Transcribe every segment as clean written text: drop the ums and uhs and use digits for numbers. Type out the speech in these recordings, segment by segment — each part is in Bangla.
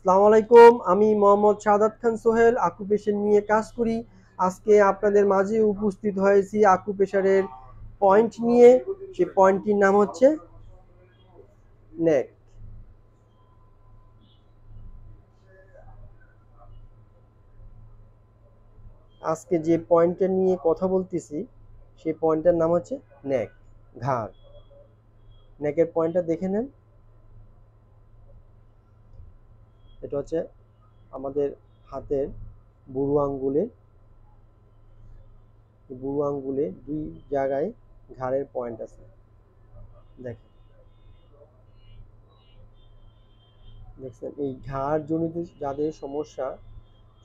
আসসালামু আলাইকুম। আমি মোহাম্মদ শাহাদাত খান সোহেল, আকুপেশার নিয়ে কাজ করি। আজকে আপনাদের মাঝে উপস্থিত হয়েছি আকুপেশারের পয়েন্ট নিয়ে। সেই পয়েন্টটির নাম হচ্ছে নেক। আজকে যে পয়েন্টটা নিয়ে কথা বলতেছি সেই পয়েন্টটার নাম হচ্ছে নেক, ঘাড়। নেকের পয়েন্টটা দেখে নেন। এটা হচ্ছে আমাদের হাতের বুড়ো আঙ্গুলে দুই জায়গায় ঘাড়ের পয়েন্ট আছে। দেখেন, দেখছেন? এই ঘাড় জনিত যাদের সমস্যা,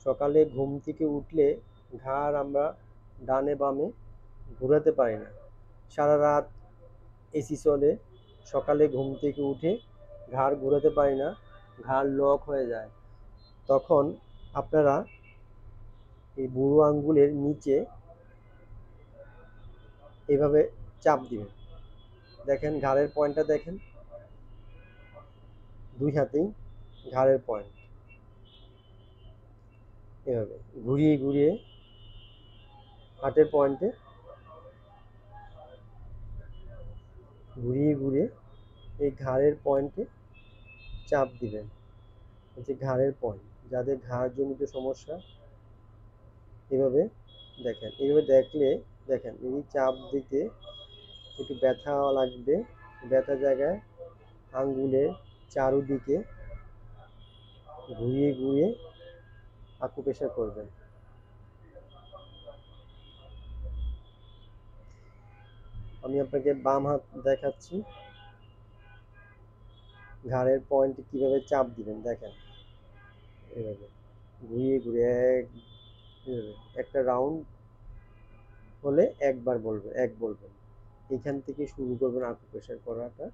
সকালে ঘুম থেকে উঠলে ঘাড় আমরা ডানে বামে ঘোরাতে পারি না। সারা রাত এসি চলে, সকালে ঘুম থেকে উঠে ঘাড় ঘোরাতে পারি না, ঘাড় লক হয়ে যায়। তখন আপনারা এই বুড়ো আঙ্গুলের নিচে এভাবে চাপ দিবেন। দেখেন ঘাড়ের পয়েন্টটা দেখেন, দুই হাতেই ঘাড়ের পয়েন্ট। এভাবে ঘুরিয়ে ঘুরিয়ে হাতের পয়েন্টে ঘুরিয়ে ঘুরিয়ে এই ঘাড়ের পয়েন্টে চাপ দিবেন। হচ্ছে ঘাড়ের পয়েন্ট। যাদের ঘাড় জনিত সমস্যা, এভাবে দেখেন, এইভাবে দেখলে দেখেন এই চাপ দিতে একটু ব্যথা লাগবে। ব্যথা জায়গায় আঙ্গুলের চারুদিকে ঘুরিয়ে ঘুরিয়ে আকুপ্রেশার করবেন। আমি আপনাকে বাম হাত দেখাচ্ছি, ঘাড়ের পয়েন্টে কিভাবে চাপ দিবেন। দেখেন এভাবে ঘুরিয়ে ঘুরিয়ে এভাবে একটা রাউন্ড হলে এক বলবেন। এখান থেকে শুরু করবেন আকুপ্রেশার করাটা।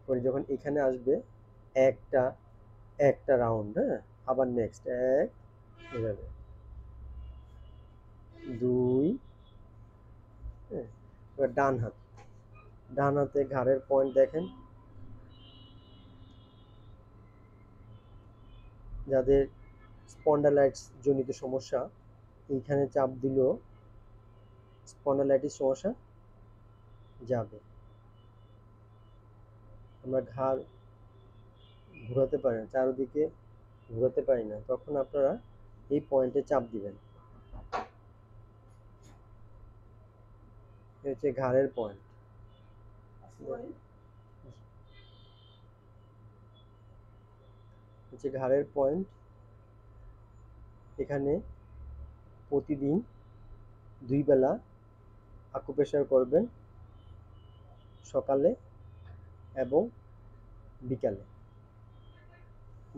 পরে যখন এখানে আসবে একটা একটা রাউন্ড, হ্যাঁ, আবার নেক্সট এক, এভাবে দুই, হ্যাঁ। এবার ডান হাতে ঘাড়ের পয়েন্ট দেখেন। যাদের স্পন্ডালাইটিস জনিত সমস্যা, এইখানে চাপ দিলেও স্পন্ডালাইটিস সমস্যা যাবে। আমরা ঘাড় ঘোরাতে পারি না, চারদিকে ঘোরাতে পারি না, তখন আপনারা এই পয়েন্টে চাপ দিবেন। হচ্ছে ঘাড়ের পয়েন্ট। হচ্ছে ঘাড়ের পয়েন্ট। এখানে প্রতিদিন 2 বেলা আকুপ্রেশার করবেন, সকালে এবং বিকালে।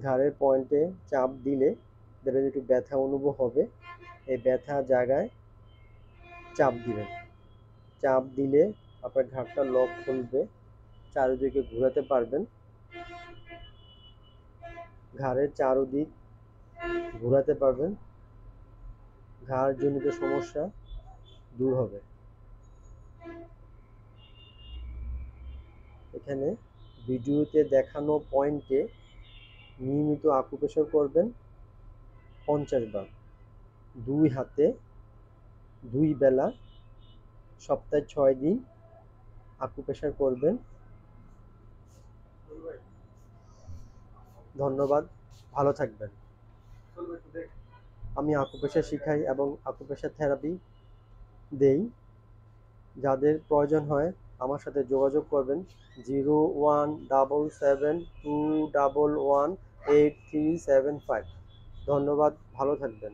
ঘাড়ের পয়েন্টে চাপ দিলে দেখবেন একটু ব্যথা অনুভব হবে। এই ব্যথা জায়গায় চাপ দিবেন। চাপ দিলে আপনার ঘাড়টা লক খুলবে, চারিদিকে ঘোরাতে পারবেন। ঘাড়ের চারদিক ঘোরাতে পারবেন, ঘাড় জনিত সমস্যা দূর হবে। এখানে ভিডিওতে দেখানো পয়েন্টে নিয়মিত আকুপ্রেশার করবেন 50 বার, 2 হাতে 2 বেলা, সপ্তাহে 6 দিন আকুপ্রেশার করবেন। ধন্যবাদ, ভালো থাকবেন। আমি আকুপ্রেশার শিখাই এবং আকুপ্রেশার থেরাপি দেই। যাদের প্রয়োজন হয় আমার সাথে যোগাযোগ করবেন 0177211837 ধন্যবাদ, ভালো থাকবেন।